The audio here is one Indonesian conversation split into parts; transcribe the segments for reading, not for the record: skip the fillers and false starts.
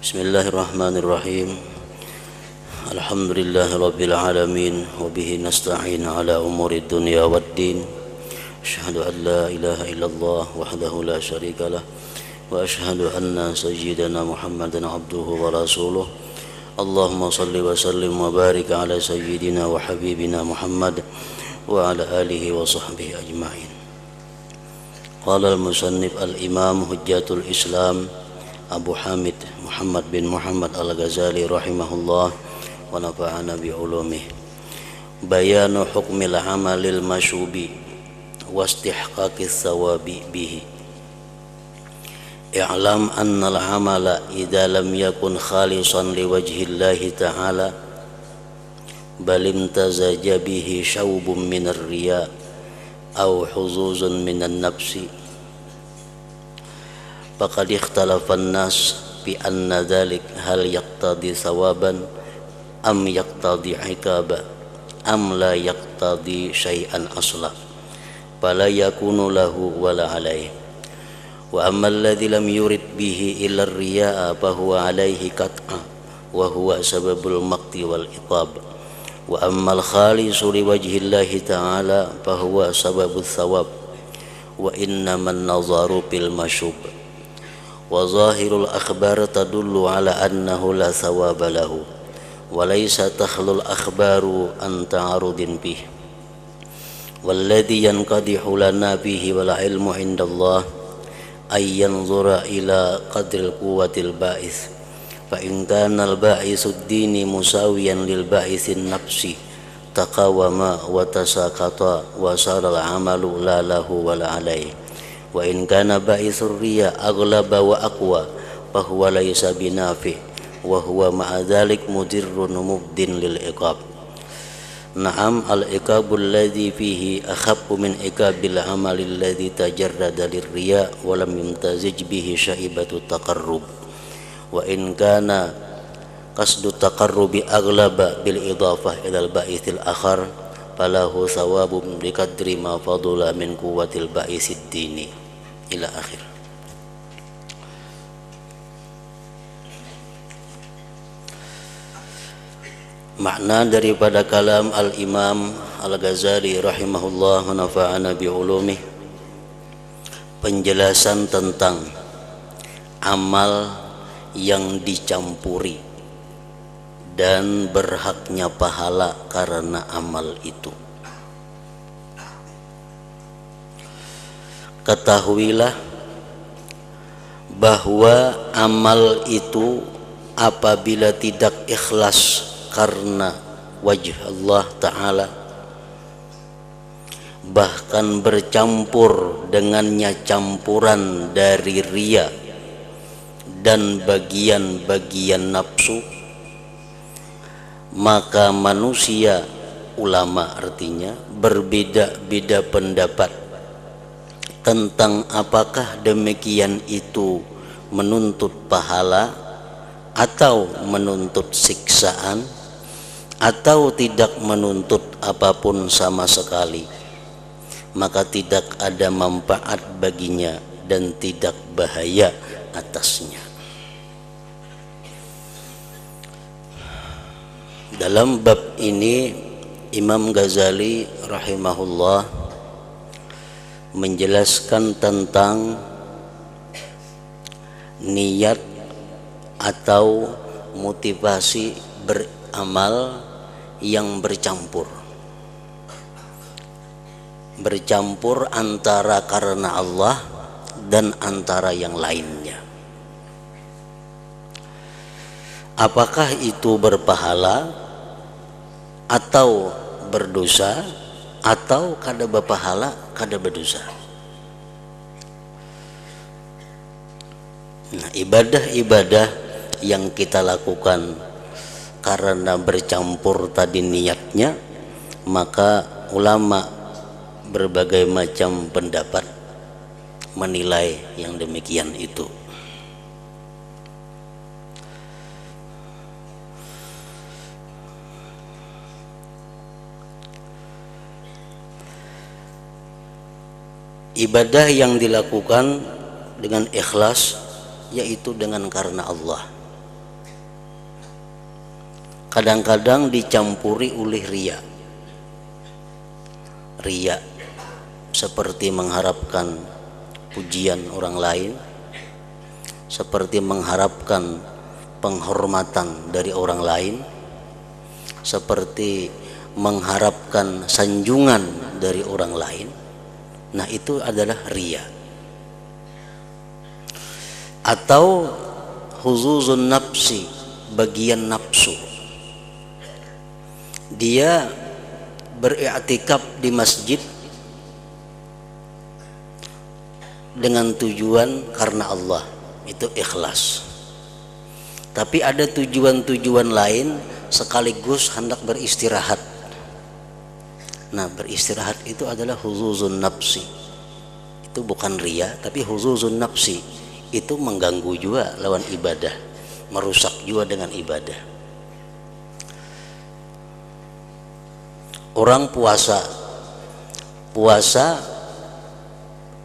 Bismillahirrahmanirrahim. Alhamdulillahirabbil alamin wa bihi nasta'in ala umuri dunya waddin. Asyhadu an la ilaha illallah wahdahu la syarikalah wa asyhadu anna sayyidana Muhammadan abduhu wa rasuluh. Allahumma salli wa sallim wa barik ala sayyidina wa habibina Muhammad wa ala alihi wa sahbihi ajma'in. Qala al-musannif al-imam hujjatul Islam Abu Hamid Muhammad bin Muhammad al-Ghazali rahimahullah wa nafa'ana bi ulumih. Bayanu hukmil amalil masyubi wa istihqaqis thawabi bihi. I'lam anna al-amala idza lam yakun khalisan liwajhillahi ta'ala bal imtazaja bihi syawbun minar riya aw huzuzun minan nafsi faqad ikhtalafan nas bi anna dhalik hal yaqtadi thawaban am yaqtadi iqaba am la yaqtadi syai'an asla fala yakunu lahu wala alayhi wa amma alladhi lam yurid bihi illa ar-riya'a fa huwa alayhi qat'a wa huwa sababul maqti wal iqab wa amma al-khalisu liwajhillahi ta'ala fa huwa sababul thawab wa innaman nazaru bil mashub wa zahirul akhbar tadullu ala annahu la thawaba lahu wa laysa takhlul akhbaru an ta'arudin bih walladhi yanqadihu lana bihi wal ilmu indallah ay yanzura ila qadril quwwatil ba'is fa in kana al ba'isu ad-dini musawiyan lil ba'isin nafsi taqawama wa tasaqata wa sara al amalu la lahu wa la alayhi wa in kana ba'isur riya aghlaba wa aqwa fa huwa laysa binafi wa huwa ma'a dzalik mudirrun mubdin lil iqab. Na'am al-iqabul ladzi fihi akhaffu min iqabil amalil ladzi tajarrada lirriya wa lam yamtazij bihi syaibatu taqarrub wa in kana qasdu taqarrubi aghlaba bil idafah ila al-ba'ithil akhar falahu thawabun biqadri ma fadula min quwwatil ba'isid dini ila akhir. Makna daripada kalam al-Imam al-Ghazali rahimahullah wa nafa'ana bi ulumih, penjelasan tentang amal yang dicampuri dan berhaknya pahala karena amal itu. Ketahuilah bahwa amal itu apabila tidak ikhlas karena wajh Allah Ta'ala, bahkan bercampur dengannya campuran dari riya dan bagian-bagian nafsu, maka manusia, ulama artinya, berbeda-beda pendapat tentang apakah demikian itu menuntut pahala atau menuntut siksaan atau tidak menuntut apapun sama sekali, maka tidak ada manfaat baginya dan tidak bahaya atasnya. Dalam bab ini Imam Ghazali rahimahullah menjelaskan tentang niat atau motivasi beramal yang bercampur antara karena Allah dan antara yang lainnya. Apakah itu berpahala atau berdosa atau kada berpahala kada berdosa. Nah, ibadah-ibadah yang kita lakukan karena bercampur tadi niatnya, maka ulama berbagai macam pendapat menilai yang demikian itu. Ibadah yang dilakukan dengan ikhlas yaitu dengan karena Allah. kadang-kadang dicampuri oleh riya. Riya seperti mengharapkan pujian orang lain, seperti mengharapkan penghormatan dari orang lain, seperti mengharapkan sanjungan dari orang lain. Nah, itu adalah riya. Atau huzuzun nafsi, bagian nafsu. Dia beriktikaf di masjid dengan tujuan karena Allah, itu ikhlas. Tapi ada tujuan-tujuan lain sekaligus hendak beristirahat. Nah, beristirahat itu adalah huzuzun nafsi. Itu bukan riya, tapi huzuzun nafsi. Itu mengganggu juga lawan ibadah, merusak juga dengan ibadah. Orang puasa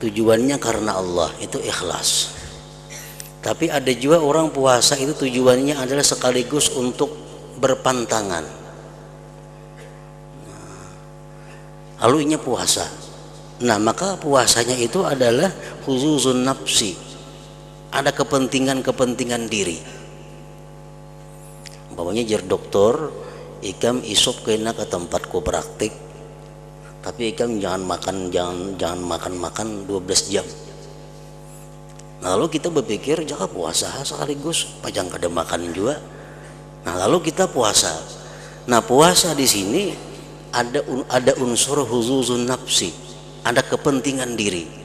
tujuannya karena Allah, itu ikhlas. Tapi ada juga orang puasa itu tujuannya adalah sekaligus untuk berpantangan. Lalunya puasa. Nah, maka puasanya itu adalah huzuzun nafsi. Ada kepentingan-kepentingan diri. Umpamanya jer dokter, ikam isuk kena ke tempatku praktik, tapi ikam jangan makan 12 jam. Nah, lalu kita berpikir jangan puasa sekaligus pajang kada makan juga. Nah, lalu kita puasa. Nah, puasa di sini ada unsur huzuzun nafsi, ada kepentingan diri.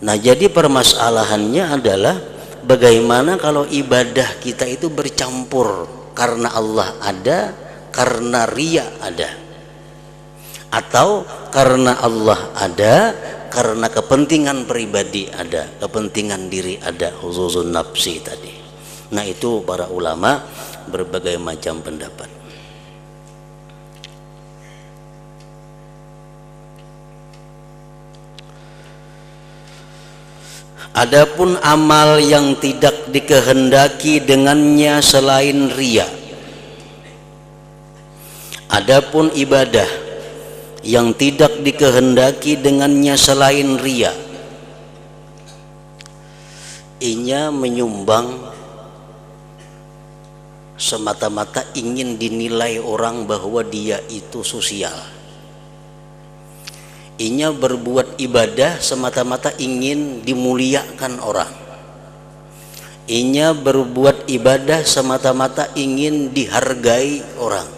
Nah, jadi permasalahannya adalah bagaimana kalau ibadah kita itu bercampur karena Allah ada, karena riya ada, atau karena Allah ada, karena kepentingan pribadi ada, kepentingan diri ada, huzuzun nafsi tadi. Nah, itu para ulama berbagai macam pendapat. Adapun amal yang tidak dikehendaki dengannya selain riya, adapun ibadah yang tidak dikehendaki dengannya selain riya, inya menyumbang semata-mata ingin dinilai orang bahwa dia itu sosial. Inya berbuat ibadah semata-mata ingin dimuliakan orang. Inya berbuat ibadah semata-mata ingin dihargai orang.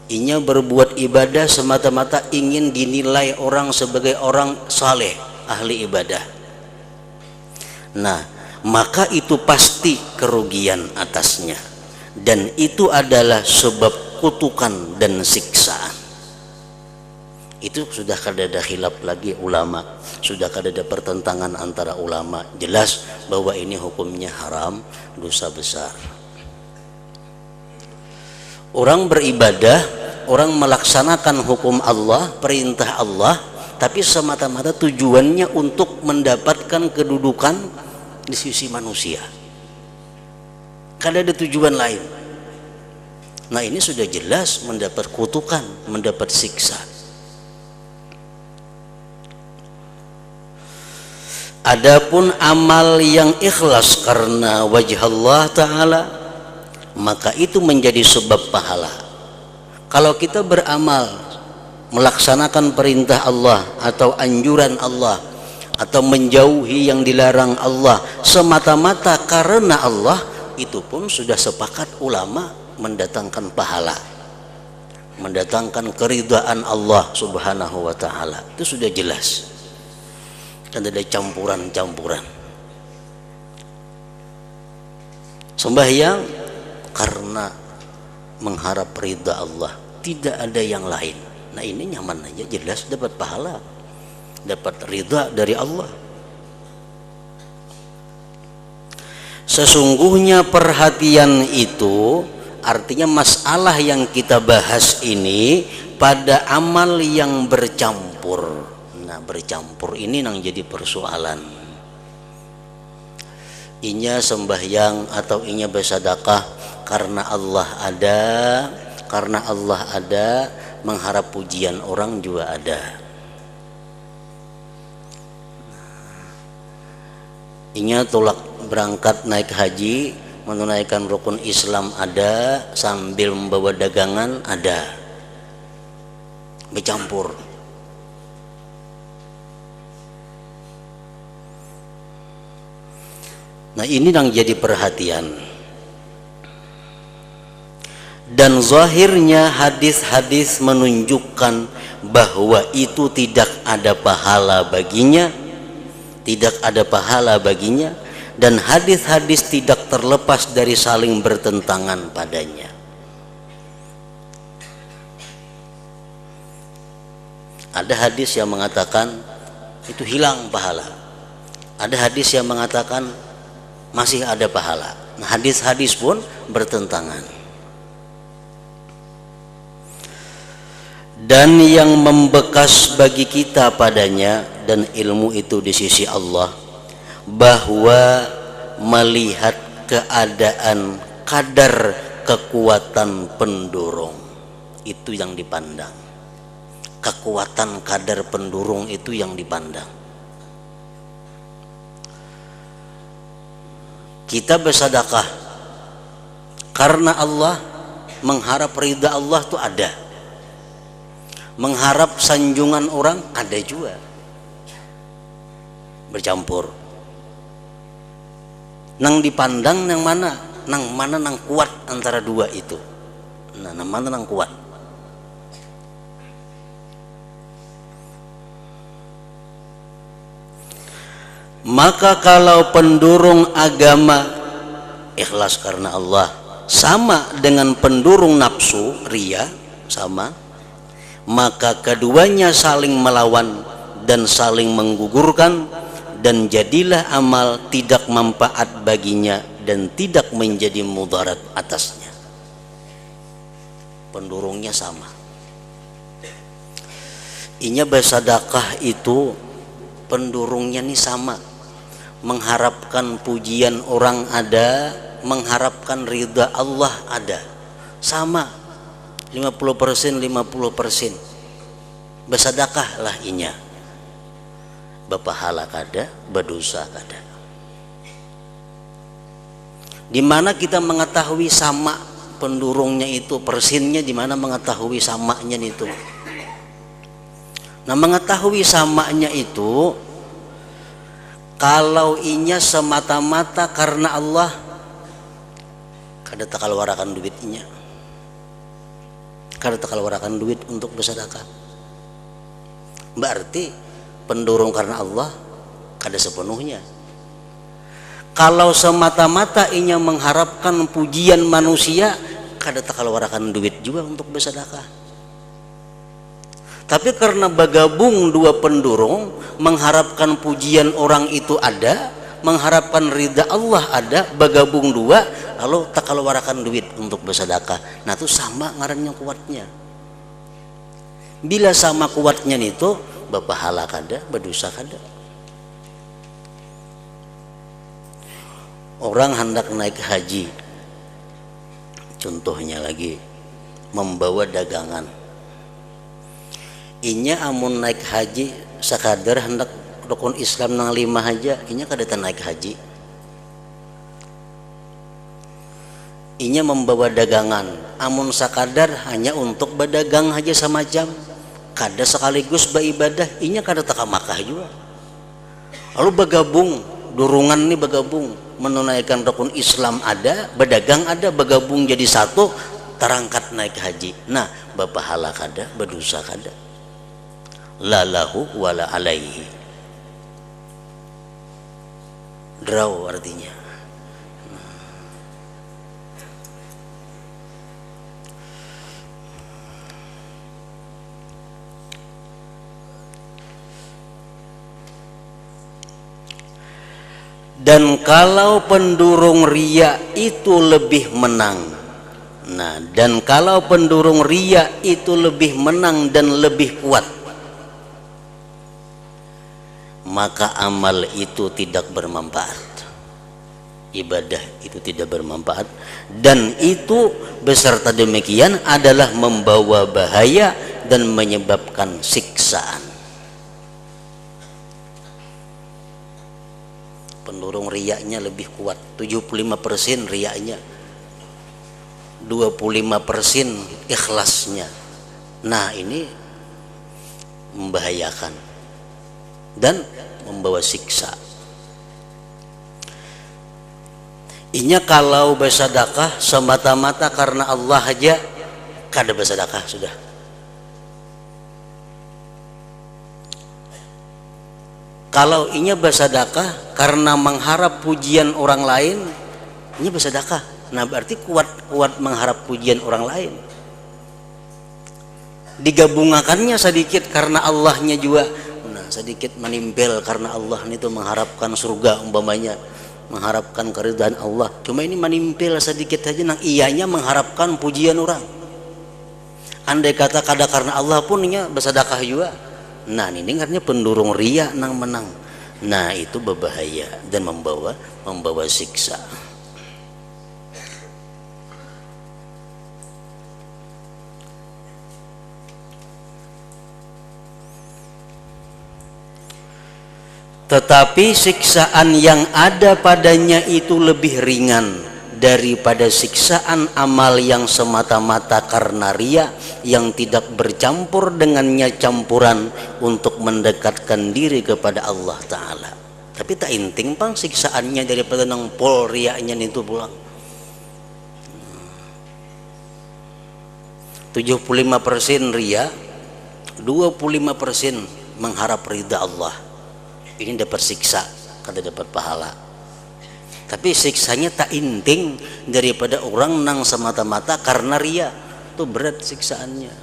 Inya berbuat ibadah semata-mata ingin dinilai orang sebagai orang saleh, ahli ibadah. Nah, maka itu pasti kerugian atasnya, dan itu adalah sebab kutukan dan siksaan. Itu sudah kada ada khilaf lagi ulama, sudah kada ada pertentangan antara ulama, jelas bahwa ini hukumnya haram, dosa besar. Orang beribadah, orang melaksanakan hukum Allah, perintah Allah, tapi semata-mata tujuannya untuk mendapatkan kedudukan di sisi manusia, kada ada tujuan lain. Nah, ini sudah jelas mendapat kutukan, mendapat siksa. Adapun amal yang ikhlas karena wajah Allah Ta'ala, maka itu menjadi sebab pahala. Kalau kita beramal melaksanakan perintah Allah atau anjuran Allah, atau menjauhi yang dilarang Allah semata-mata karena Allah, itu pun sudah sepakat ulama mendatangkan pahala, mendatangkan keridhaan Allah Subhanahu wa Ta'ala. Itu sudah jelas. Dan ada campuran-campuran. Sembahyang karena mengharap ridha Allah, tidak ada yang lain. Nah, ini nyaman aja, jelas dapat pahala, dapat ridha dari Allah. Sesungguhnya perhatian itu, artinya masalah yang kita bahas ini pada amal yang bercampur. Nah, bercampur ini yang jadi persoalan. Inya sembahyang atau inya bersedekah karena Allah ada, karena Allah ada, mengharap pujian orang juga ada. Inya tolak berangkat naik haji, menunaikan rukun Islam ada, sambil membawa dagangan ada, bercampur. Nah ini yang jadi perhatian. Dan zahirnya hadis-hadis menunjukkan bahwa itu tidak ada pahala baginya, tidak ada pahala baginya, dan hadis-hadis tidak terlepas dari saling bertentangan padanya. Ada hadis yang mengatakan itu hilang pahala, ada hadis yang mengatakan masih ada pahala. Nah, hadis-hadis pun bertentangan. Dan yang membekas bagi kita padanya dan ilmu itu di sisi Allah, bahwa melihat keadaan kadar kekuatan pendorong itu yang dipandang. Kekuatan kadar pendorong itu yang dipandang. Kita bersedekah karena Allah, mengharap ridha Allah itu ada, mengharap sanjungan orang ada juga, bercampur. Nang dipandang yang mana? Nang kuat antara dua itu. Nah, nang mana nang kuat? Maka kalau pendurung agama ikhlas karena Allah sama dengan pendurung nafsu riya sama, maka keduanya saling melawan dan saling menggugurkan, dan jadilah amal tidak manfaat baginya dan tidak menjadi mudarat atasnya. Pendurungnya sama. Inya bersedekah itu pendurungnya nih sama. Mengharapkan pujian orang ada, mengharapkan ridha Allah ada, sama 50% 50%. Bersedekahlah inya, berpahala kada, berdosa kada. Di mana kita mengetahui sama pendurungnya itu, persennya di mana mengetahui samanya itu? Nah, mengetahui samanya itu kalau inya semata-mata karena Allah, kada takal warakan duit inya, kada takal warakan duit untuk bersedekah. Berarti pendorong karena Allah kada sepenuhnya. Kalau semata-mata inya mengharapkan pujian manusia, kada takal warakan duit juga untuk bersedekah. Tapi karena bergabung dua pendorong, mengharapkan pujian orang itu ada, mengharapkan ridha Allah ada, bergabung dua, lalu tak keluarkan duit untuk bersedekah. Nah itu sama ngarannya kuatnya. Bila sama kuatnya itu, berpahala kada, berdosa kada. Orang hendak naik haji, contohnya lagi, membawa dagangan. Inya amun naik haji sekadar hendak rukun Islam nang 5 aja, inya kada naik haji. Inya membawa dagangan, amun sekadar hanya untuk berdagang aja semacam, kada sekaligus beribadah, inya kada taka Makkah juga. Lalu bergabung, durungan nih bergabung, menunaikan rukun Islam ada, berdagang ada, bergabung jadi satu, terangkat naik haji. Nah, berpahala kada, berdosa kada. La lahu wala alaihi. Draw artinya. Dan kalau pendurung riya itu lebih menang. Nah, dan kalau pendurung riya itu lebih menang dan lebih kuat, maka amal itu tidak bermanfaat. ibadah itu tidak bermanfaat, dan itu beserta demikian adalah membawa bahaya dan menyebabkan siksaan. Pendorong riyanya lebih kuat, 75% riyanya, 25% ikhlasnya. Nah, ini membahayakan dan membawa siksa. Inya kalau bersedekah semata-mata karena Allah aja, kada bersedekah sudah. Kalau inya bersedekah karena mengharap pujian orang lain, inya bersedekah. Nah, berarti kuat mengharap pujian orang lain. Digabungakannya sedikit karena Allahnya juga. Nah, sedikit menimpel karena Allah itu mengharapkan surga umpamanya, mengharapkan keridhaan Allah. Cuma ini menimpel sedikit saja, nang iyanya mengharapkan pujian orang. Andai kata kada karena Allah pun inya bersedekah juga. Nah, ini karena pendorong riya nang menang. Nah, itu berbahaya dan membawa siksa. Tetapi siksaan yang ada padanya itu lebih ringan daripada siksaan amal yang semata-mata karena riya, yang tidak bercampur dengannya campuran untuk mendekatkan diri kepada Allah Ta'ala. Tapi tak inting pang siksaannya daripada nang pol riyanya itu pulang. 75% riya, 25% mengharap ridha Allah. Ini dapat siksa, kada dapat pahala. Tapi siksanya tak inting daripada orang nang semata-mata karena riya. Itu berat siksaannya.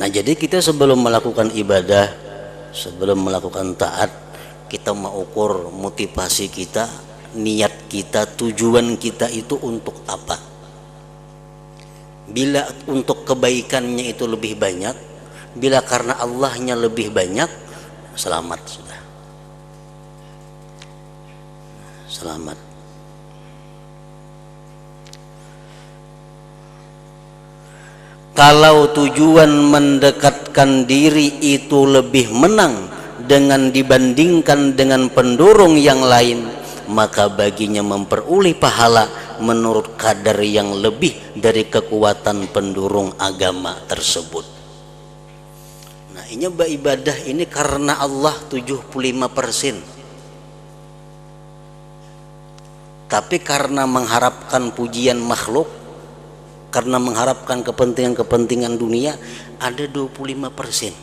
Nah, jadi kita sebelum melakukan ibadah, sebelum melakukan taat, kita mengukur motivasi kita, niat kita, tujuan kita itu untuk apa. Bila untuk kebaikannya itu lebih banyak, bila karena Allahnya lebih banyak, selamat sudah. Selamat. Kalau tujuan mendekatkan diri itu lebih menang dengan dibandingkan dengan pendorong yang lain, maka baginya memperoleh pahala menurut kadar yang lebih dari kekuatan pendorong agama tersebut. Nah, ini beribadah ini karena Allah 75%. Tapi karena mengharapkan pujian makhluk, karena mengharapkan kepentingan-kepentingan dunia, ada 25%.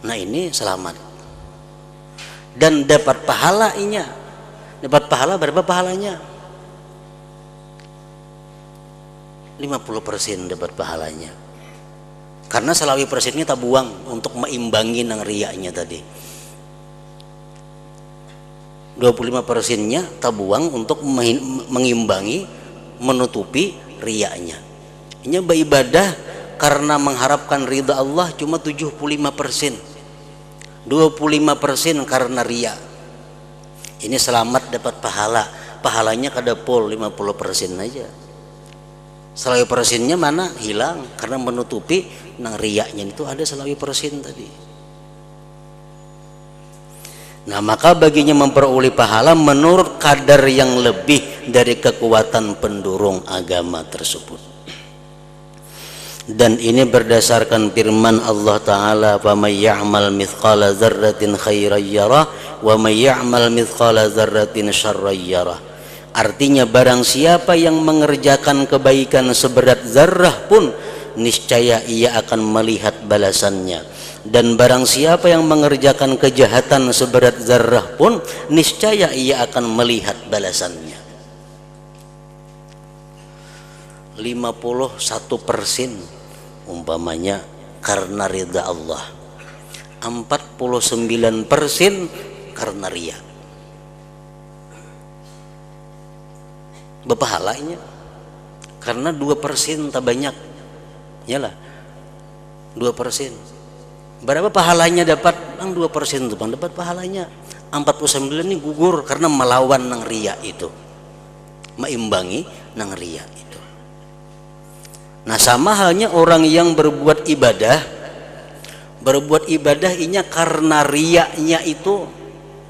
Nah, ini selamat. Dan dapat pahalanya. Dapat pahala berapa pahalanya? 50% dapat pahalanya. Karena selawi persennya tak buang untuk meimbangi nang riyanya tadi. 25%-nya tak buang untuk mengimbangi, menutupi riyanya. Ini beribadah karena mengharapkan ridha Allah cuma 75%. 25% karena riya. Ini selamat dapat pahala. Pahalanya kada pol 50% aja. Selawi persennya mana? Hilang karena menutupi nang riyanya itu ada selawi persen tadi. Nah, maka baginya memperoleh pahala menurut kadar yang lebih dari kekuatan pendorong agama tersebut. Dan ini berdasarkan firman Allah Ta'ala, فَمَنْ يَعْمَلْ مِثْقَالَ ذَرَّةٍ خَيْرًا يَرَهُ وَمَنْ يَعْمَلْ مِثْقَالَ ذَرَّةٍ شَرًّا يَرَهُ. Artinya barang siapa yang mengerjakan kebaikan seberat zarrah pun, niscaya ia akan melihat balasannya. Dan barang siapa yang mengerjakan kejahatan seberat zarrah pun, niscaya ia akan melihat balasannya. 51% umpamanya karena ridha Allah, 49% karena riya. Berpahalanya karena 2% tak banyak, yalah 2%. Berapa pahalanya dapat? Bang 2% tuh bang, dapat pahalanya 49 ini gugur karena melawan nang riya itu, meimbangi nang riya itu. Nah sama halnya orang yang berbuat ibadah inya karena riyanya itu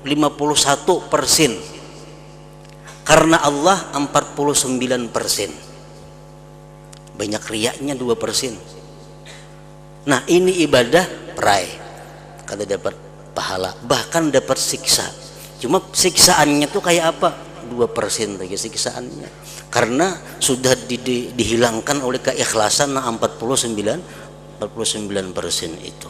51%, karena Allah 49%, banyak riyanya 2%. Nah ini ibadah perai, kada dapat pahala, bahkan dapat siksa. Cuma siksaannya tuh kayak apa? 2% lagi siksaannya, karena sudah dihilangkan oleh keikhlasan 49% itu.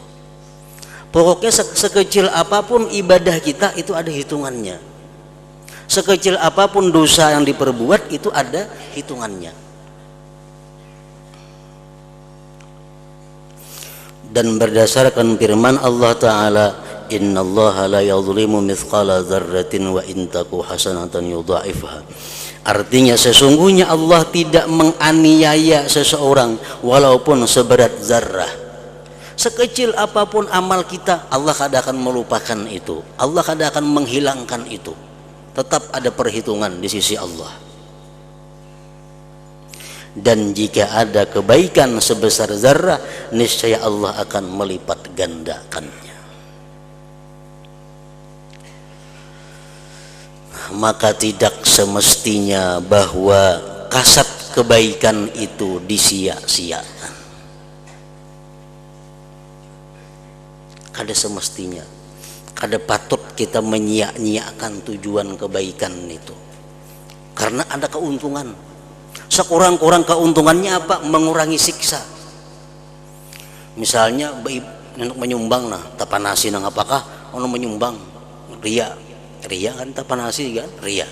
Pokoknya sekecil apapun ibadah kita itu ada hitungannya, sekecil apapun dosa yang diperbuat itu ada hitungannya. Dan berdasarkan firman Allah Ta'ala, innallaha la yadhlimu mithqala dzarratin wa in taku hasanatan yudha'ifha. Artinya sesungguhnya Allah tidak menganiaya seseorang walaupun seberat zarrah. Sekecil apapun amal kita, Allah kadang akan melupakan itu, Allah kadang akan menghilangkan itu. Tetap ada perhitungan di sisi Allah. Dan jika ada kebaikan sebesar zarrah, niscaya Allah akan melipat gandakannya. Maka tidak semestinya bahwa kasat kebaikan itu disia-siakan. Kada semestinya, kada patut kita menyia-nyiakan tujuan kebaikan itu, karena ada keuntungan. Sekurang-kurang keuntungannya apa? Mengurangi siksa. Misalnya untuk menyumbang, nah tapanasi nang apakah ono menyumbang ria kan tapanasi kan ria.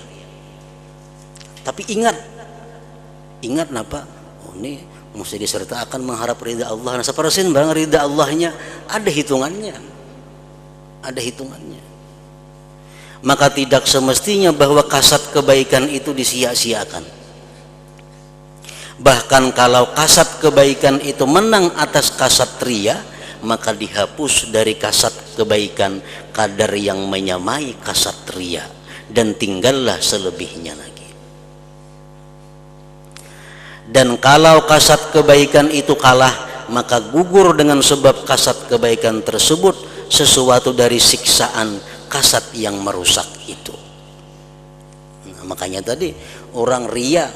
Tapi ingat napa? Oh ini mesti disertakan mengharap ridha Allah. Nah sepersen bang ridha Allahnya ada hitungannya, Maka tidak semestinya bahwa kasat kebaikan itu disia-siakan. Bahkan kalau kasat kebaikan itu menang atas kasat ria, maka dihapus dari kasat kebaikan kadar yang menyamai kasat ria, dan tinggallah selebihnya lagi. Dan kalau kasat kebaikan itu kalah, maka gugur dengan sebab kasat kebaikan tersebut sesuatu dari siksaan kasat yang merusak itu. Nah, makanya tadi orang ria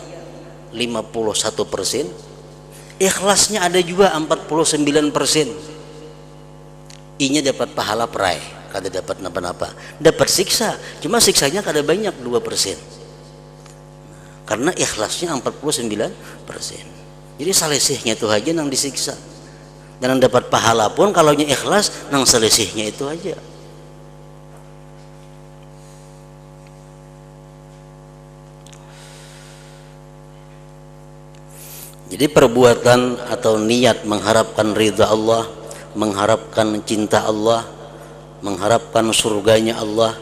51%, ikhlasnya ada juga 49%. Inya dapat pahala perai, kada dapat napa-napa, dapat siksa, cuma siksanya kada banyak 2%, karena ikhlasnya 49%. Jadi salesihnya itu aja nang disiksa, dan yang dapat pahala pun kalau nya ikhlas nang salesihnya itu aja. Jadi perbuatan atau niat mengharapkan ridha Allah, mengharapkan cinta Allah, mengharapkan surganya Allah,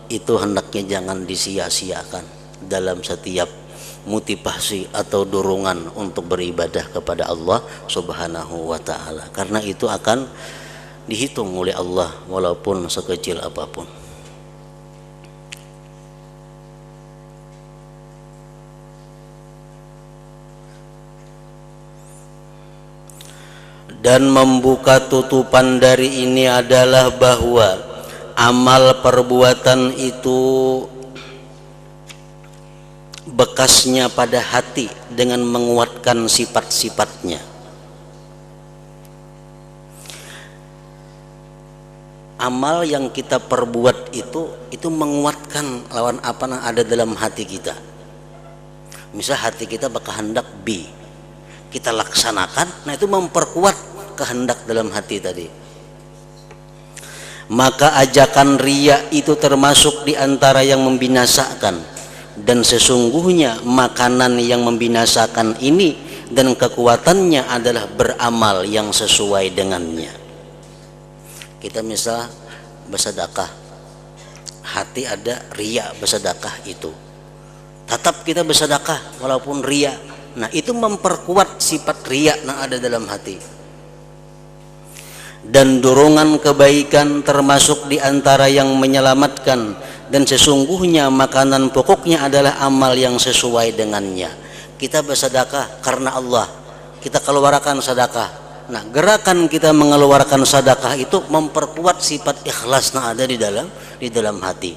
itu hendaknya jangan disia-siakan dalam setiap motivasi atau dorongan untuk beribadah kepada Allah Subhanahu wa ta'ala, karena itu akan dihitung oleh Allah walaupun sekecil apapun. Dan membuka tutupan dari ini adalah bahwa amal perbuatan itu bekasnya pada hati dengan menguatkan sifat-sifatnya. Amal yang kita perbuat itu menguatkan lawan apa yang ada dalam hati kita. Misal hati kita berkehendak B, kita laksanakan, nah itu memperkuat kehendak dalam hati tadi. Maka ajakan riya itu termasuk di antara yang membinasakan, dan sesungguhnya makanan yang membinasakan ini dan kekuatannya adalah beramal yang sesuai dengannya. Kita misal bersedekah, hati ada riya bersedekah itu, tetap kita bersedekah walaupun riya. Nah itu memperkuat sifat riya yang ada dalam hati. dan dorongan kebaikan termasuk di antara yang menyelamatkan, dan sesungguhnya makanan pokoknya adalah amal yang sesuai dengannya. Kita bersedekah karena Allah, kita keluarkan sedekah. Nah, gerakan kita mengeluarkan sedekah itu memperkuat sifat ikhlas yang ada di dalam hati.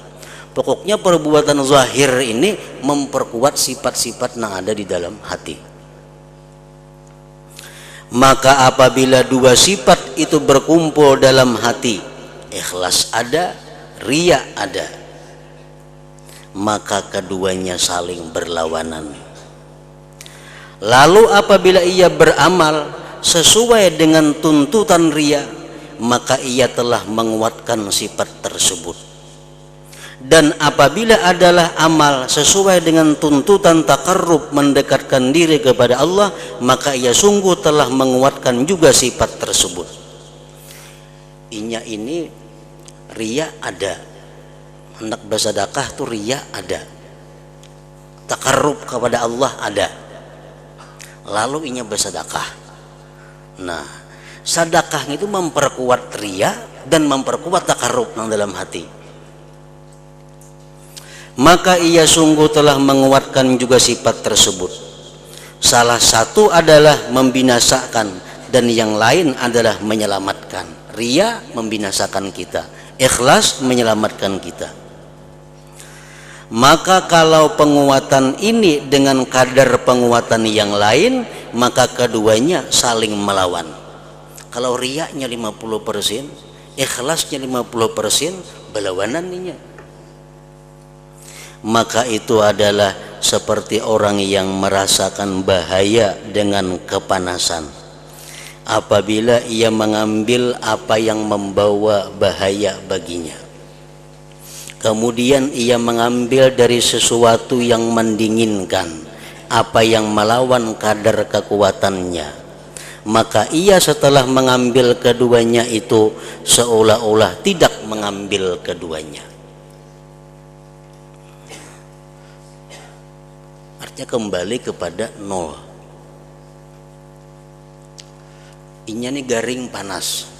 Pokoknya perbuatan zahir ini memperkuat sifat-sifat yang ada di dalam hati. Maka apabila dua sifat itu berkumpul dalam hati, ikhlas ada, riya ada, maka keduanya saling berlawanan. Lalu apabila ia beramal sesuai dengan tuntutan riya, maka ia telah menguatkan sifat tersebut. Dan apabila adalah amal sesuai dengan tuntutan taqarrub, mendekatkan diri kepada Allah, maka ia sungguh telah menguatkan juga sifat tersebut. Inya ini riya ada, hendak bersedekah tuh riya ada, taqarrub kepada Allah ada, lalu inya bersedekah. Nah, sedekah itu memperkuat riya dan memperkuat taqarrub dalam hati. Maka ia sungguh telah menguatkan juga sifat tersebut. Salah satu adalah membinasakan dan yang lain adalah menyelamatkan. Riya membinasakan kita, ikhlas menyelamatkan kita. Maka kalau penguatan ini dengan kadar penguatan yang lain, maka keduanya saling melawan. Kalau riyanya 50%, ikhlasnya 50%, berlawanan ninya. Maka itu adalah seperti orang yang merasakan bahaya dengan kepanasan. Apabila ia mengambil apa yang membawa bahaya baginya, kemudian ia mengambil dari sesuatu yang mendinginkan, apa yang melawan kadar kekuatannya, maka ia setelah mengambil keduanya itu seolah-olah tidak mengambil keduanya. Kembali kepada nol. Inya nih garing panas.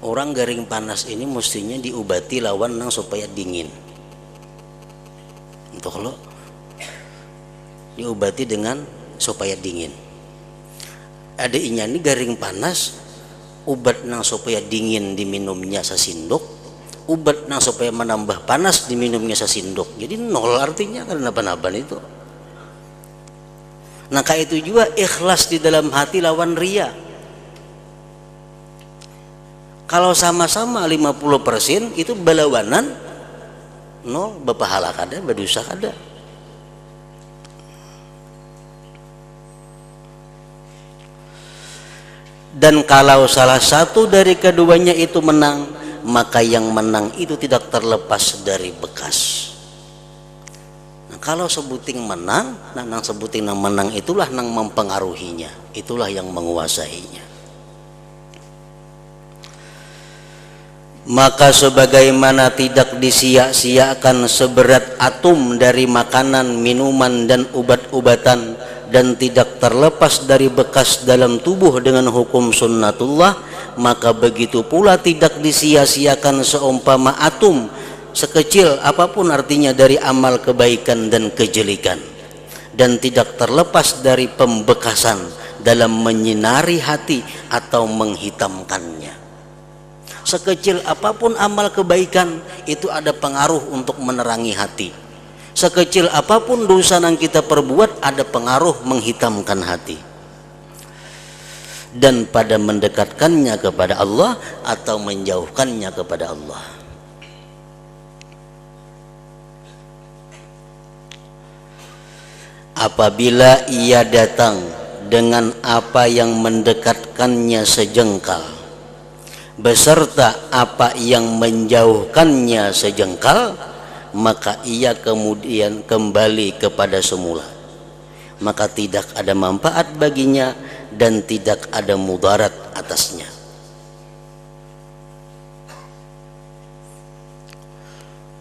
Orang garing panas ini mestinya diobati lawan nang supaya dingin. Untuk lo diobati dengan supaya dingin. Ada inya nih garing panas, obat nang supaya dingin diminumnya sasindok, ubat nah supaya menambah panas diminumnya sasindok. Jadi nol artinya karena apa-apa itu. Nah kayak itu juga ikhlas di dalam hati lawan riya. Kalau sama-sama 50% itu berlawanan, nol, berpahala kada, berdosa kada. Dan kalau salah satu dari keduanya itu menang, maka yang menang itu tidak terlepas dari bekas. Nah, kalau sebuting menang, nah nang sebuting nang menang itulah nang mempengaruhinya, itulah yang menguasainya. Maka sebagaimana tidak disia-siakan seberat atom dari makanan, minuman dan obat-obatan, dan tidak terlepas dari bekas dalam tubuh dengan hukum sunnatullah, maka begitu pula tidak disia-siakan seumpama atom sekecil apapun artinya dari amal kebaikan dan kejelikan, dan tidak terlepas dari pembekasan dalam menyinari hati atau menghitamkannya. Sekecil apapun amal kebaikan itu ada pengaruh untuk menerangi hati. Sekecil apapun dosa yang kita perbuat ada pengaruh menghitamkan hati, dan pada mendekatkannya kepada Allah atau menjauhkannya kepada Allah. Apabila ia datang dengan apa yang mendekatkannya sejengkal beserta apa yang menjauhkannya sejengkal, maka ia kemudian kembali kepada semula, maka tidak ada manfaat baginya dan tidak ada mudarat atasnya.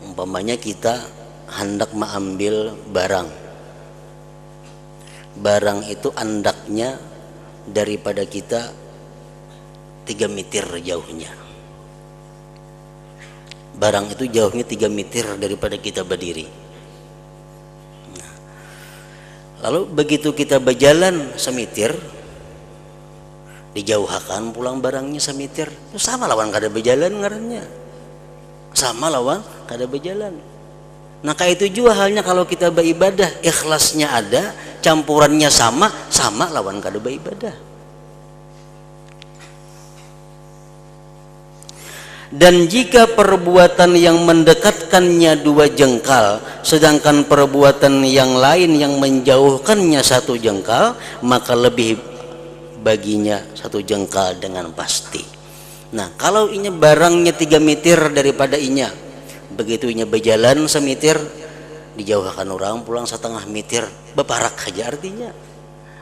Umpamanya kita hendak mengambil barang itu andaknya daripada kita 3 meter jauhnya. Barang itu jauhnya 3 meter daripada kita berdiri. Lalu begitu kita berjalan semeter, dijauhkan pulang barangnya semeter, itu sama lawan kada berjalan ngarannya. Sama lawan kada berjalan. Nah kayak itu juga halnya kalau kita beribadah, ikhlasnya ada, campurannya sama lawan kada beribadah. Dan jika perbuatan yang mendekatkannya 2 jengkal, sedangkan perbuatan yang lain yang menjauhkannya 1 jengkal, maka lebih baginya 1 jengkal dengan pasti. Nah kalau inya barangnya 3 meter daripada inya, begitu inya berjalan semeter, dijauhkan orang pulang 1/2 meter, beparak aja artinya.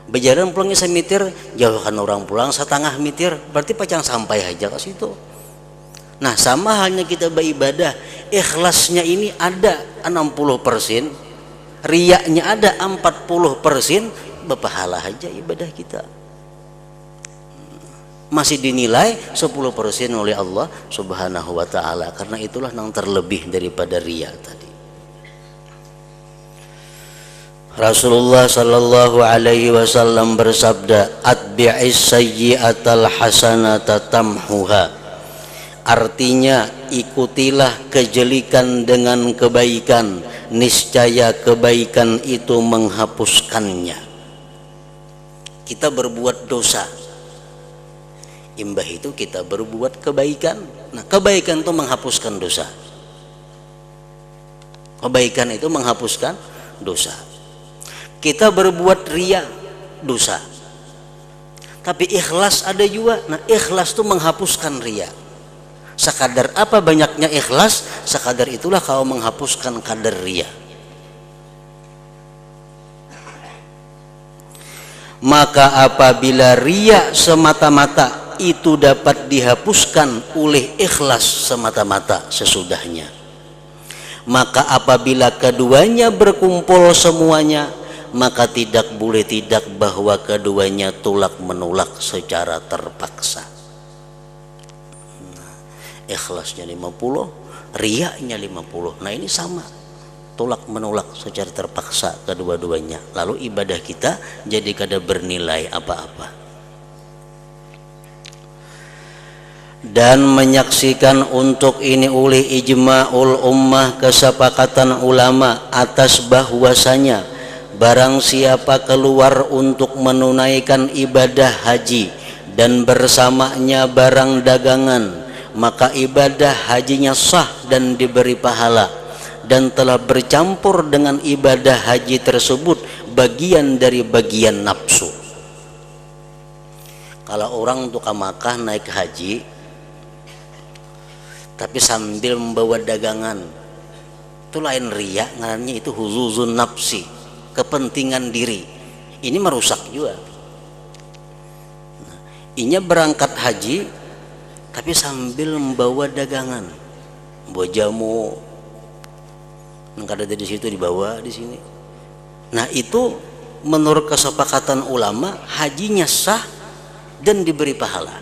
Berjalan pulangnya semeter, jauhkan orang pulang 1/2 meter, berarti pacang sampai aja ke situ. Nah sama halnya kita beribadah, ikhlasnya ini ada 60%, riyaknya ada 40%, berpahala aja ibadah kita. Masih dinilai 10% oleh Allah Subhanahu wa ta'ala, karena itulah yang terlebih daripada riya tadi. Rasulullah sallallahu alaihi wasallam bersabda, atbi'is sayyi'atal hasanata tamhuha. Artinya ikutilah kejelikan dengan kebaikan, niscaya kebaikan itu menghapuskannya. Kita berbuat dosa, imbah itu kita berbuat kebaikan. Nah kebaikan itu menghapuskan dosa. Kebaikan itu menghapuskan dosa. Kita berbuat riya, dosa. Tapi ikhlas ada juga. Nah ikhlas itu menghapuskan riya. Sekadar apa banyaknya ikhlas, sekadar itulah kau menghapuskan kadar riya. Maka apabila riya semata-mata itu dapat dihapuskan oleh ikhlas semata-mata sesudahnya, maka apabila keduanya berkumpul semuanya, maka tidak boleh tidak bahwa keduanya tolak menolak secara terpaksa. Ikhlasnya 50, riyanya 50. Nah ini sama, tolak menolak secara terpaksa kedua-duanya. Lalu ibadah kita jadi kada bernilai apa-apa. Dan menyaksikan untuk ini oleh ijma'ul ummah, kesepakatan ulama atas bahwasanya barang siapa keluar untuk menunaikan ibadah haji dan bersamanya barang dagangan, maka ibadah hajinya sah dan diberi pahala, dan telah bercampur dengan ibadah haji tersebut bagian dari bagian nafsu. Kalau orang untuk ke Makkah naik haji tapi sambil membawa dagangan, itu lain riya, ngarannya itu huzuzun nafsi, kepentingan diri. Ini merusak juga. Inya berangkat haji tapi sambil membawa dagangan, bawa jamu, nggak ada di situ, dibawa di sini. Nah itu menurut kesepakatan ulama hajinya sah dan diberi pahala.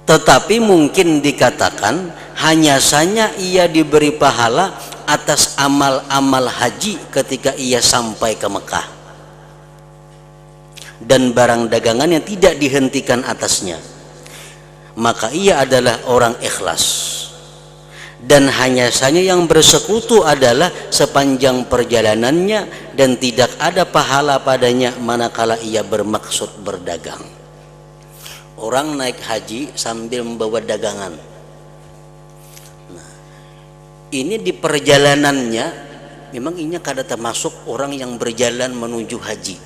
Tetapi mungkin dikatakan hanya saja ia diberi pahala atas amal-amal haji ketika ia sampai ke Mekah, dan barang dagangan yang tidak dihentikan atasnya, maka ia adalah orang ikhlas. Dan hanya saja yang bersekutu adalah sepanjang perjalanannya, dan tidak ada pahala padanya manakala ia bermaksud berdagang. Orang naik haji sambil membawa dagangan. Nah, ini di perjalanannya memang ini kada termasuk orang yang berjalan menuju haji.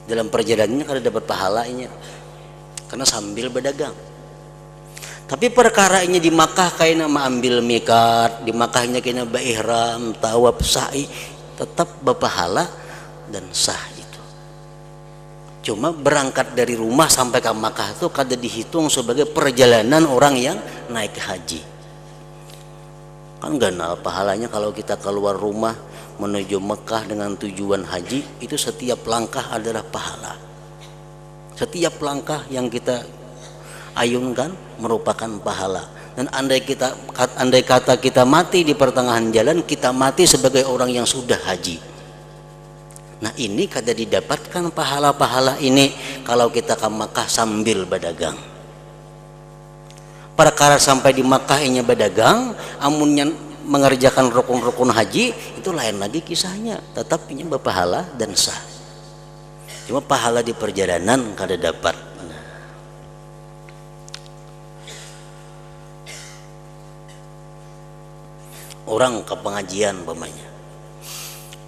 Dalam perjalanannya kada dapat pahalanya karena sambil berdagang. Tapi perkara ini di Makkah kayaknya ambil mikat, di Makkahnya kayaknya beihram, tawaf, sa'i, tetap berpahala dan sah itu. Cuma berangkat dari rumah sampai ke Makkah itu kada dihitung sebagai perjalanan orang yang naik haji. Kan ganal pahalanya kalau kita keluar rumah menuju Mekah dengan tujuan haji, itu setiap langkah adalah pahala. Setiap langkah yang kita ayunkan merupakan pahala. Dan andai kata kita mati di pertengahan jalan, kita mati sebagai orang yang sudah haji. Nah ini kada didapatkan pahala-pahala ini kalau kita ke Makkah sambil berdagang. Perkara sampai di Makkah ini berdagang, amunnya mengerjakan rukun-rukun haji, itu lain lagi kisahnya. Tetap ini berpahala dan sah. Cuma pahala di perjalanan kada dapat. Orang ke pengajian umpamanya,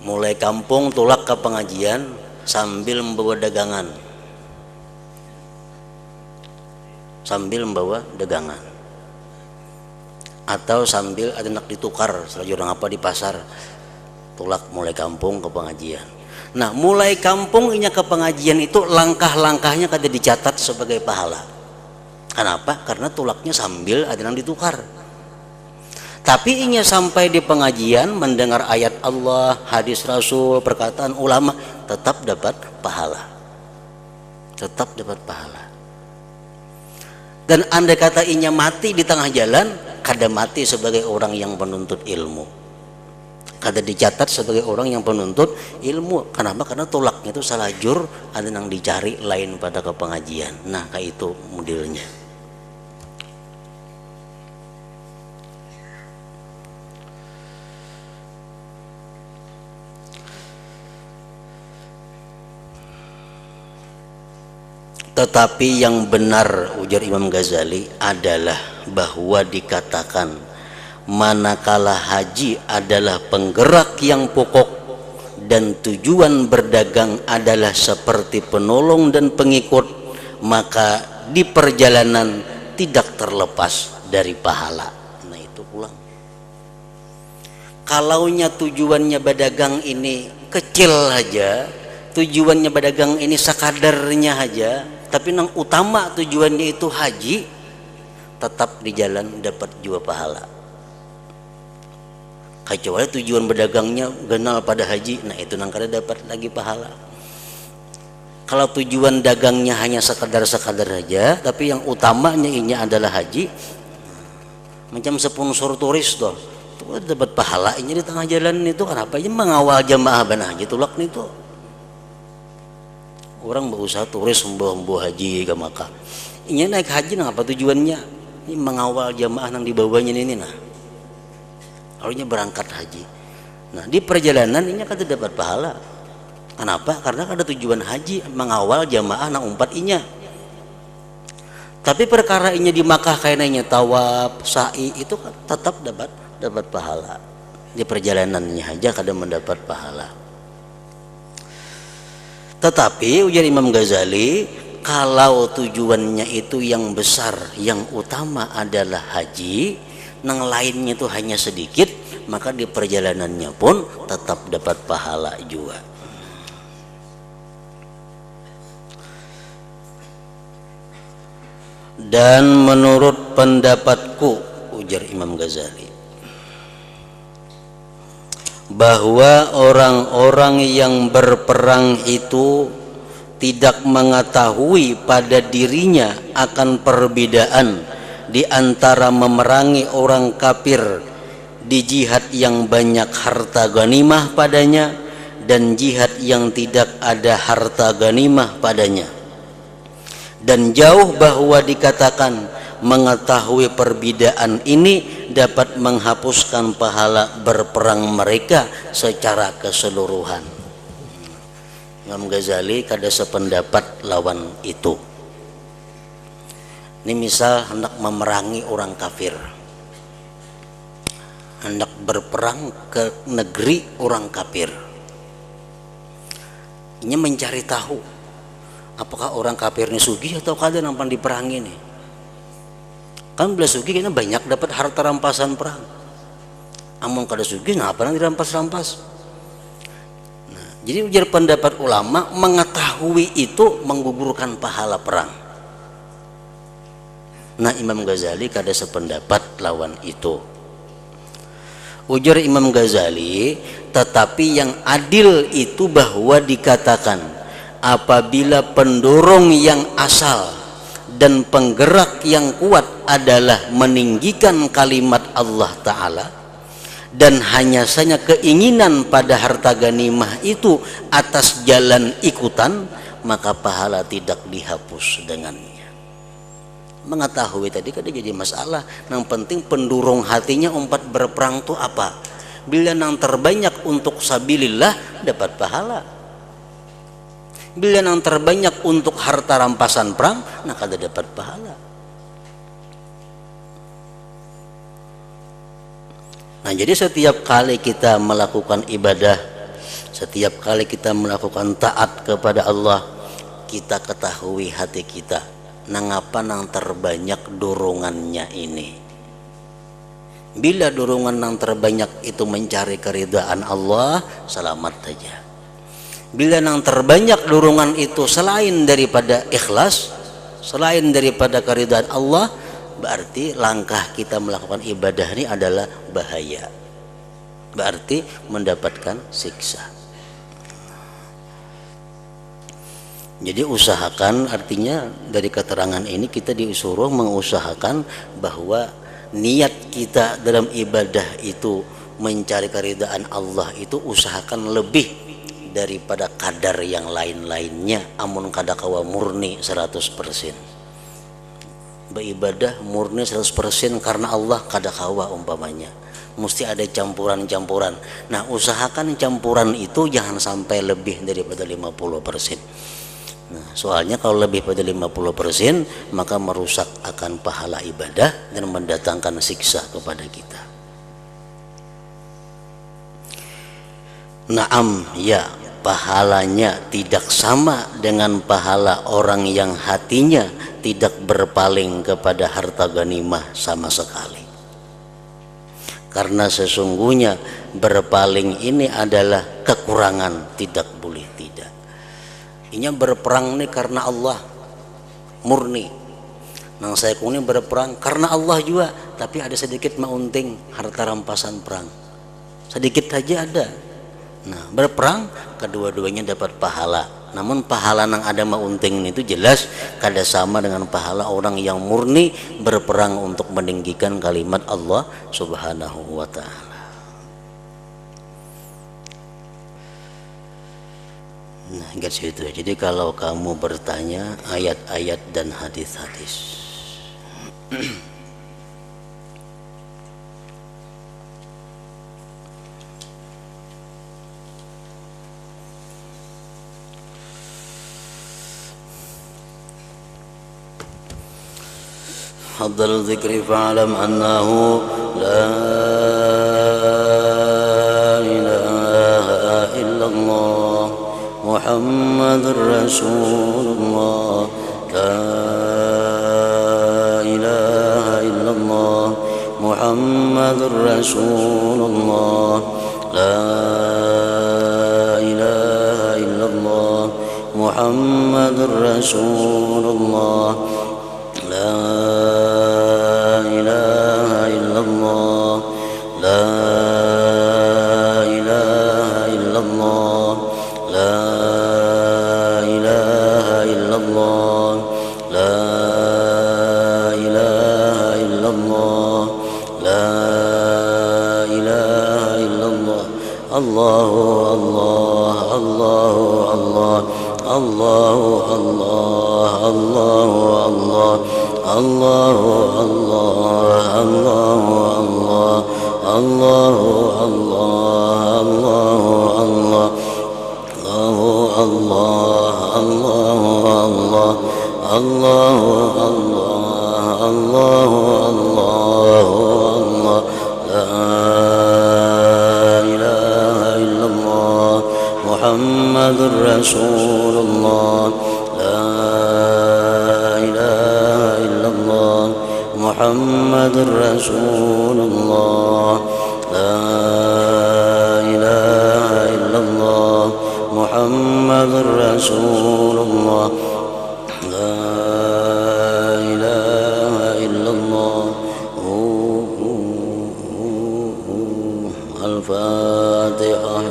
mulai kampung tulak ke pengajian sambil membawa dagangan, atau sambil ada nak ditukar selagi orang apa di pasar, tulak mulai kampung ke pengajian. Nah mulai kampung inya ke pengajian itu langkah-langkahnya kada dicatat sebagai pahala. Kenapa? Karena tulaknya sambil ada yang ditukar. Tapi inya sampai di pengajian mendengar ayat Allah, hadis Rasul, perkataan ulama, tetap dapat pahala. Tetap dapat pahala. Dan andai kata inya mati di tengah jalan, kada mati sebagai orang yang penuntut ilmu. Kada dicatat sebagai orang yang penuntut ilmu. Kenapa? Karena tulaknya itu salah jur, ada yang dicari lain pada ke pengajian. Nah, kayak itu modelnya. Tetapi yang benar, ujar Imam Ghazali, adalah bahwa dikatakan manakala haji adalah penggerak yang pokok dan tujuan berdagang adalah seperti penolong dan pengikut, maka di perjalanan tidak terlepas dari pahala. Nah itu pulang. Kalaunya tujuannya berdagang ini kecil aja, tujuannya berdagang ini sekadarnya aja, tapi yang utama tujuannya itu haji, tetap di jalan dapat juga pahala. Kecuali tujuan berdagangnya genal pada haji, nah itu nang kada dapat lagi pahala. Kalau tujuan dagangnya hanya sekadar-sekadar aja, tapi yang utamanya ini adalah haji, macam sponsor turis tuh, itu dapat pahala ini di tengah jalan itu. Kenapa? Ini mengawal jamaah banah haji tulak nih tuh. Orang berusaha turis membawa haji ke Makkah. Ini naik haji nah apa tujuannya? Ini mengawal jamaah yang dibawanya ini nah. Lalunya berangkat haji. Nah di perjalanan ini kan dapat pahala. Kenapa? Karena ada tujuan haji mengawal jamaah yang umpat inya. Tapi perkara inya di Makkah kayaknya tawaf, sa'i itu kan tetap dapat pahala. Di perjalanannya aja kadang mendapat pahala. Tetapi ujar Imam Ghazali, kalau tujuannya itu yang besar, yang utama adalah haji, yang lainnya itu hanya sedikit, maka di perjalanannya pun tetap dapat pahala juga. Dan menurut pendapatku, ujar Imam Ghazali, bahwa orang-orang yang berperang itu tidak mengetahui pada dirinya akan perbedaan di antara memerangi orang kafir di jihad yang banyak harta ghanimah padanya dan jihad yang tidak ada harta ghanimah padanya. Dan jauh bahwa dikatakan mengetahui perbedaan ini dapat menghapuskan pahala berperang mereka secara keseluruhan. Imam Ghazali kada sependapat lawan itu. Ini misal hendak memerangi orang kafir, hendak berperang ke negeri orang kafir, ini mencari tahu apakah orang kafir ini sugih atau kada nampan diperangi nih. Kan bila sugih kayaknya banyak dapat harta rampasan perang. Amun kada sugih ngapa nang dirampas-rampas. Nah, jadi ujar pendapat ulama, mengetahui itu menggugurkan pahala perang. Nah Imam Ghazali kada sependapat lawan itu. Ujar Imam Ghazali, tetapi yang adil itu bahwa dikatakan apabila pendorong yang asal dan penggerak yang kuat adalah meninggikan kalimat Allah Ta'ala, dan hanya saja keinginan pada harta ganimah itu atas jalan ikutan, maka pahala tidak dihapus dengannya. Mengetahui tadi kan jadi masalah. Yang penting pendorong hatinya umpat berperang itu apa? Bila yang terbanyak untuk sabilillah dapat pahala. Bila yang terbanyak untuk harta rampasan perang, nah kada dapat pahala. Nah, jadi setiap kali kita melakukan ibadah, setiap kali kita melakukan taat kepada Allah, kita ketahui hati kita nangapa nang terbanyak dorongannya ini. Bila dorongan nang terbanyak itu mencari keridhaan Allah, selamat saja. Bila nang terbanyak dorongan itu selain daripada ikhlas, selain daripada keridhaan Allah, berarti langkah kita melakukan ibadah ini adalah bahaya, berarti mendapatkan siksa. Jadi usahakan, artinya dari keterangan ini kita disuruh mengusahakan bahwa niat kita dalam ibadah itu mencari keridhaan Allah itu usahakan lebih daripada kadar yang lain-lainnya. Amun kada kawa murni 100%. Beribadah murni 100% karena Allah kada kawa umpamanya. Mesti ada campuran-campuran. Nah, usahakan campuran itu jangan sampai lebih daripada 50%. Nah, soalnya kalau lebih pada 50% maka merusak akan pahala ibadah dan mendatangkan siksa kepada kita. Naam, ya, pahalanya tidak sama dengan pahala orang yang hatinya tidak berpaling kepada harta ganimah sama sekali. Karena sesungguhnya berpaling ini adalah kekurangan, tidak boleh tidak. Inya berperang ini karena Allah murni. Nang saya kuning berperang karena Allah juga, tapi ada sedikit maunting harta rampasan perang. Sedikit saja ada. Nah, berperang kedua-duanya dapat pahala. Namun pahala nang ada maunting itu jelas kada sama dengan pahala orang yang murni berperang untuk meninggikan kalimat Allah Subhanahu wa taala. Nah, ingat situ. Jadi kalau kamu bertanya ayat-ayat dan hadis-hadis, afdal dzikri fa'lam annahu la ilaha illallah Muhammadur Rasulullah, la ilaha illallah Muhammadur Rasulullah, la ilaha illallah Muhammadur Rasulullah, la ilaha illallah, la ilaha illallah, la ilaha illallah, la ilaha illallah, la ilaha illallah. Allahu Allah, Allahu Allah, Allahu Allah, Allahu Allah, Allahu Allah, Allahu Allah, Allahu Allah, Allahu Allah, Allahu Allah, Allahu Allah, Allahu Allah, Allahu Allah, la ilaha illallah Muhammadur Rasulullah, la ilaha illallah Muhammadur Rasulullah, la ilaha illallah Muhammadur Rasulullah, la ilaha illallah. الفاتحة.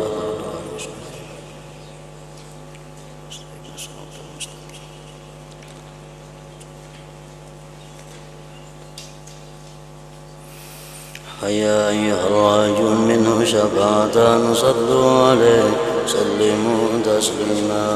يا أيها الراجون منه شفاعة صلوا عليه سلموا تسليما.